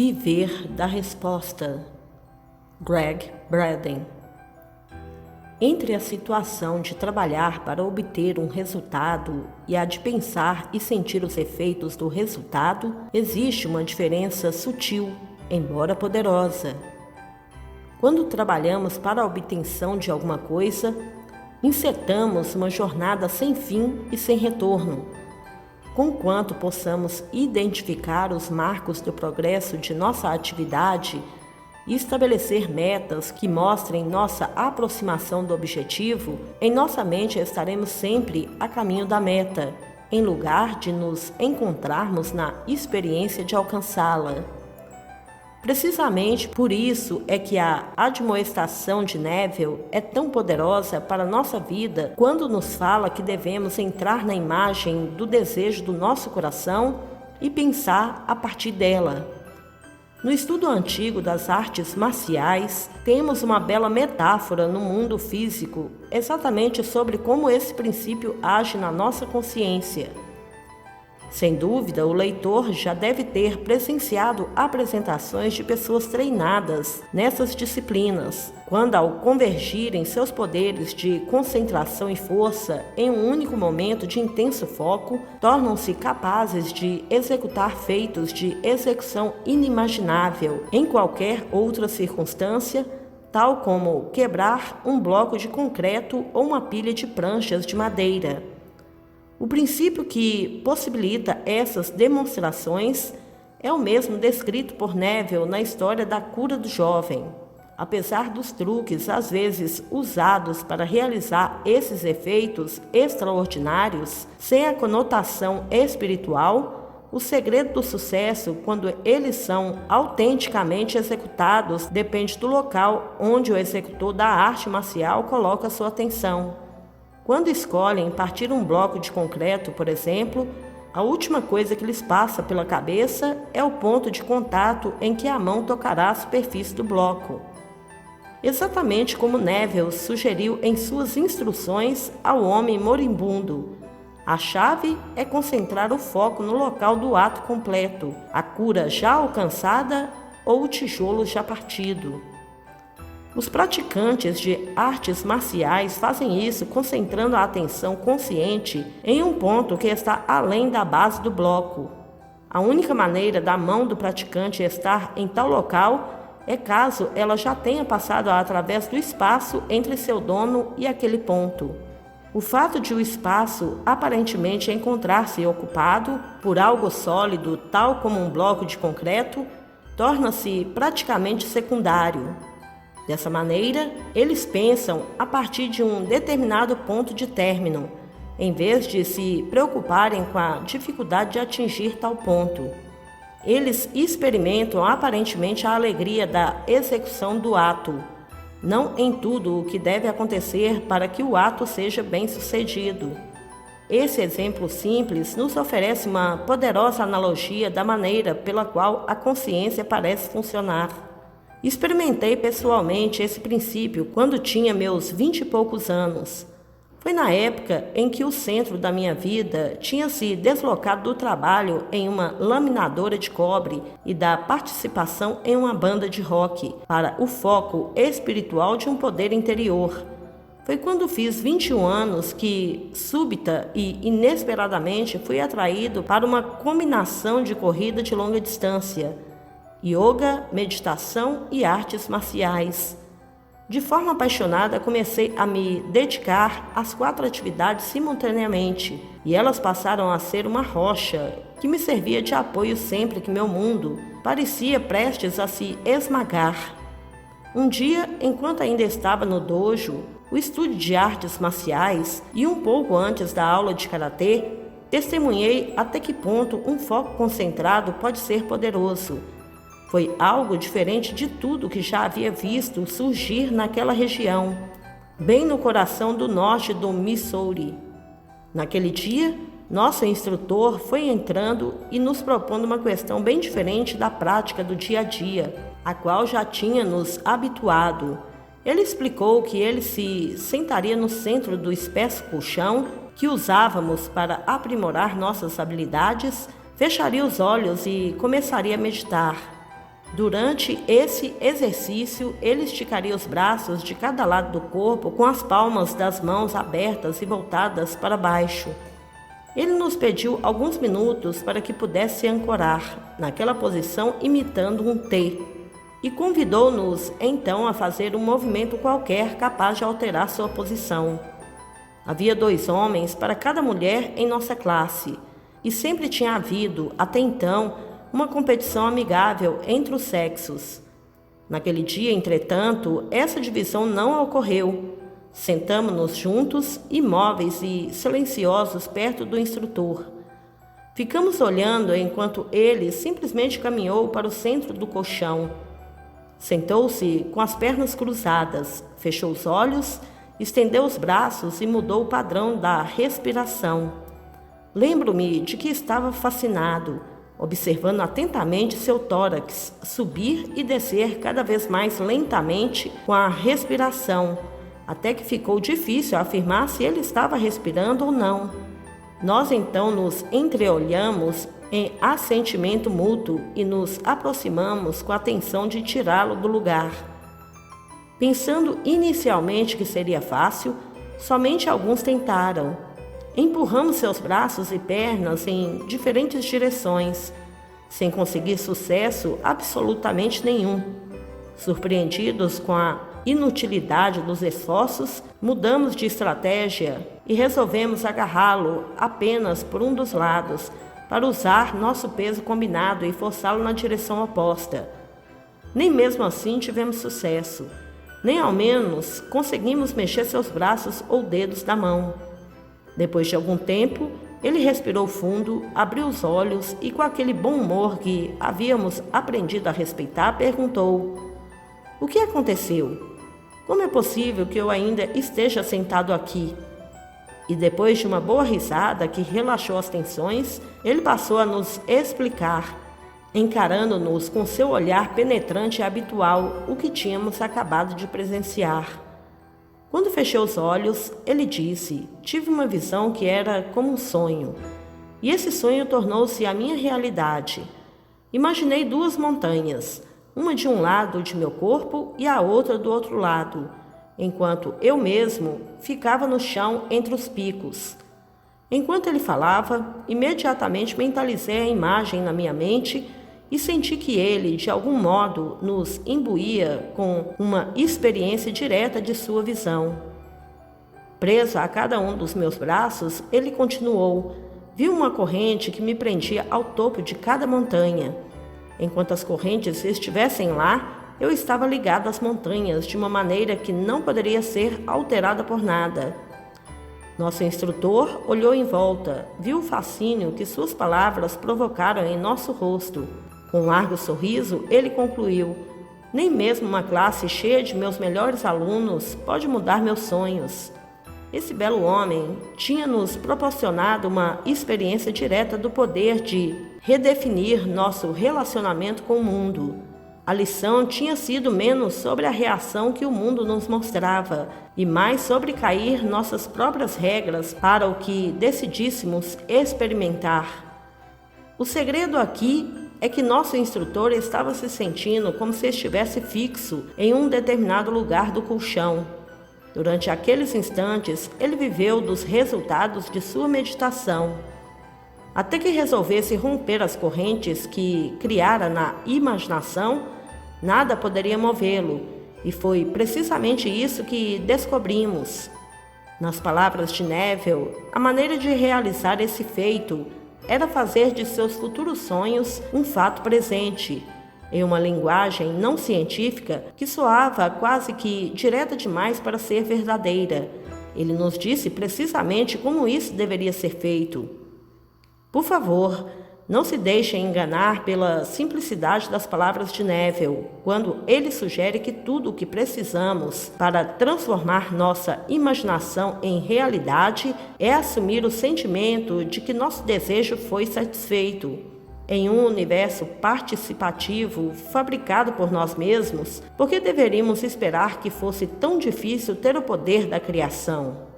Viver da resposta. Greg Braden. Entre a situação de trabalhar para obter um resultado e a de pensar e sentir os efeitos do resultado, existe uma diferença sutil, embora poderosa. Quando trabalhamos para a obtenção de alguma coisa, insetamos uma jornada sem fim e sem retorno. Conquanto possamos identificar os marcos do progresso de nossa atividade e estabelecer metas que mostrem nossa aproximação do objetivo, em nossa mente estaremos sempre a caminho da meta, em lugar de nos encontrarmos na experiência de alcançá-la. Precisamente por isso é que a admoestação de Neville é tão poderosa para a nossa vida quando nos fala que devemos entrar na imagem do desejo do nosso coração e pensar a partir dela. No estudo antigo das artes marciais, temos uma bela metáfora no mundo físico exatamente sobre como esse princípio age na nossa consciência. Sem dúvida, o leitor já deve ter presenciado apresentações de pessoas treinadas nessas disciplinas, quando, ao convergirem seus poderes de concentração e força em um único momento de intenso foco, tornam-se capazes de executar feitos de execução inimaginável em qualquer outra circunstância, tal como quebrar um bloco de concreto ou uma pilha de pranchas de madeira. O princípio que possibilita essas demonstrações é o mesmo descrito por Neville na história da cura do jovem. Apesar dos truques às vezes usados para realizar esses efeitos extraordinários, sem a conotação espiritual, o segredo do sucesso, quando eles são autenticamente executados, depende do local onde o executor da arte marcial coloca sua atenção. Quando escolhem partir um bloco de concreto, por exemplo, a última coisa que lhes passa pela cabeça é o ponto de contato em que a mão tocará a superfície do bloco. Exatamente como Neville sugeriu em suas instruções ao homem moribundo. A chave é concentrar o foco no local do ato completo, a cura já alcançada ou o tijolo já partido. Os praticantes de artes marciais fazem isso concentrando a atenção consciente em um ponto que está além da base do bloco. A única maneira da mão do praticante estar em tal local é caso ela já tenha passado através do espaço entre seu dono e aquele ponto. O fato de o espaço aparentemente encontrar-se ocupado por algo sólido, tal como um bloco de concreto, torna-se praticamente secundário. Dessa maneira, eles pensam a partir de um determinado ponto de término, em vez de se preocuparem com a dificuldade de atingir tal ponto. Eles experimentam aparentemente a alegria da execução do ato, não em tudo o que deve acontecer para que o ato seja bem-sucedido. Esse exemplo simples nos oferece uma poderosa analogia da maneira pela qual a consciência parece funcionar. Experimentei pessoalmente esse princípio quando tinha meus 20 e poucos anos. Foi na época em que o centro da minha vida tinha se deslocado do trabalho em uma laminadora de cobre e da participação em uma banda de rock para o foco espiritual de um poder interior. Foi quando fiz 21 anos que, súbita e inesperadamente, fui atraído para uma combinação de corrida de longa distância, yoga, meditação e artes marciais. De forma apaixonada, comecei a me dedicar às 4 atividades simultaneamente, e elas passaram a ser uma rocha que me servia de apoio sempre que meu mundo parecia prestes a se esmagar. Um dia, enquanto ainda estava no dojo, o estúdio de artes marciais, e um pouco antes da aula de karatê, testemunhei até que ponto um foco concentrado pode ser poderoso. Foi algo diferente de tudo que já havia visto surgir naquela região, bem no coração do norte do Missouri. Naquele dia, nosso instrutor foi entrando e nos propondo uma questão bem diferente da prática do dia a dia, a qual já tinha nos habituado. Ele explicou que ele se sentaria no centro do espesso colchão que usávamos para aprimorar nossas habilidades, fecharia os olhos e começaria a meditar. Durante esse exercício, ele esticaria os braços de cada lado do corpo com as palmas das mãos abertas e voltadas para baixo. Ele nos pediu alguns minutos para que pudesse ancorar, naquela posição imitando um T, e convidou-nos então a fazer um movimento qualquer capaz de alterar sua posição. Havia 2 homens para cada mulher em nossa classe, e sempre tinha havido, até então, uma competição amigável entre os sexos. Naquele dia, entretanto, essa divisão não ocorreu. Sentamo-nos juntos, imóveis e silenciosos perto do instrutor. Ficamos olhando enquanto ele simplesmente caminhou para o centro do colchão. Sentou-se com as pernas cruzadas, fechou os olhos, estendeu os braços e mudou o padrão da respiração. Lembro-me de que estava fascinado, observando atentamente seu tórax subir e descer cada vez mais lentamente com a respiração, até que ficou difícil afirmar se ele estava respirando ou não. Nós então nos entreolhamos em assentimento mútuo e nos aproximamos com a intenção de tirá-lo do lugar. Pensando inicialmente que seria fácil, somente alguns tentaram. Empurramos seus braços e pernas em diferentes direções, sem conseguir sucesso absolutamente nenhum. Surpreendidos com a inutilidade dos esforços, mudamos de estratégia e resolvemos agarrá-lo apenas por um dos lados, para usar nosso peso combinado e forçá-lo na direção oposta. Nem mesmo assim tivemos sucesso, nem ao menos conseguimos mexer seus braços ou dedos da mão. Depois de algum tempo, ele respirou fundo, abriu os olhos e, com aquele bom humor que havíamos aprendido a respeitar, perguntou: "O que aconteceu? Como é possível que eu ainda esteja sentado aqui?" E depois de uma boa risada que relaxou as tensões, ele passou a nos explicar, encarando-nos com seu olhar penetrante e habitual, o que tínhamos acabado de presenciar. Quando fechei os olhos, ele disse: "Tive uma visão que era como um sonho, e esse sonho tornou-se a minha realidade. Imaginei 2 montanhas, uma de um lado de meu corpo e a outra do outro lado, enquanto eu mesmo ficava no chão entre os picos." Enquanto ele falava, imediatamente mentalizei a imagem na minha mente e senti que ele, de algum modo, nos imbuía com uma experiência direta de sua visão. Preso a cada um dos meus braços, ele continuou: "Vi uma corrente que me prendia ao topo de cada montanha. Enquanto as correntes estivessem lá, eu estava ligado às montanhas de uma maneira que não poderia ser alterada por nada." Nosso instrutor olhou em volta, viu o fascínio que suas palavras provocaram em nosso rosto. Com um largo sorriso, ele concluiu: "Nem mesmo uma classe cheia de meus melhores alunos pode mudar meus sonhos." Esse belo homem tinha nos proporcionado uma experiência direta do poder de redefinir nosso relacionamento com o mundo. A lição tinha sido menos sobre a reação que o mundo nos mostrava e mais sobre cair nossas próprias regras para o que decidíssemos experimentar. O segredo aqui é que nosso instrutor estava se sentindo como se estivesse fixo em um determinado lugar do colchão. Durante aqueles instantes, ele viveu dos resultados de sua meditação, até que resolvesse romper as correntes que criara na imaginação. Nada poderia movê-lo, e foi precisamente isso que descobrimos. Nas palavras de Neville, a maneira de realizar esse feito era fazer de seus futuros sonhos um fato presente, em uma linguagem não científica que soava quase que direta demais para ser verdadeira. Ele nos disse precisamente como isso deveria ser feito. Por favor, não se deixem enganar pela simplicidade das palavras de Neville, quando ele sugere que tudo o que precisamos para transformar nossa imaginação em realidade é assumir o sentimento de que nosso desejo foi satisfeito. Em um universo participativo fabricado por nós mesmos, por que deveríamos esperar que fosse tão difícil ter o poder da criação?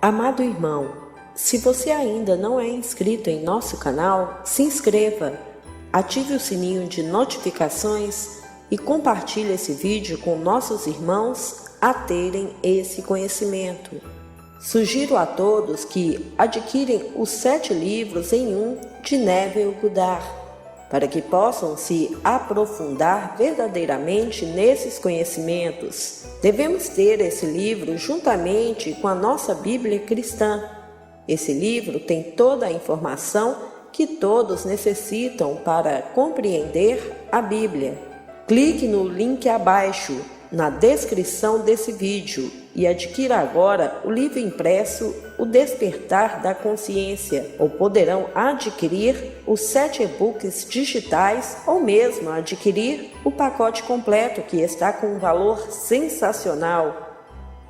Amado irmão, Se você ainda não é inscrito em nosso canal, se inscreva, ative o sininho de notificações e compartilhe esse vídeo com nossos irmãos a terem esse conhecimento. Sugiro a todos que adquirem os 7 livros em um de Neville Goddard, para que possam se aprofundar verdadeiramente nesses conhecimentos. Devemos ter esse livro juntamente com a nossa Bíblia cristã. Esse livro tem toda a informação que todos necessitam para compreender a Bíblia. Clique no link abaixo, na descrição desse vídeo, e adquira agora o livro impresso O Despertar da Consciência, ou poderão adquirir os 7 e-books digitais ou mesmo adquirir o pacote completo, que está com um valor sensacional.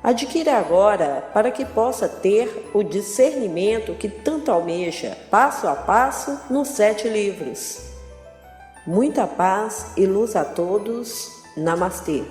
Adquira agora para que possa ter o discernimento que tanto almeja, passo a passo nos 7 livros. Muita paz e luz a todos. Namastê.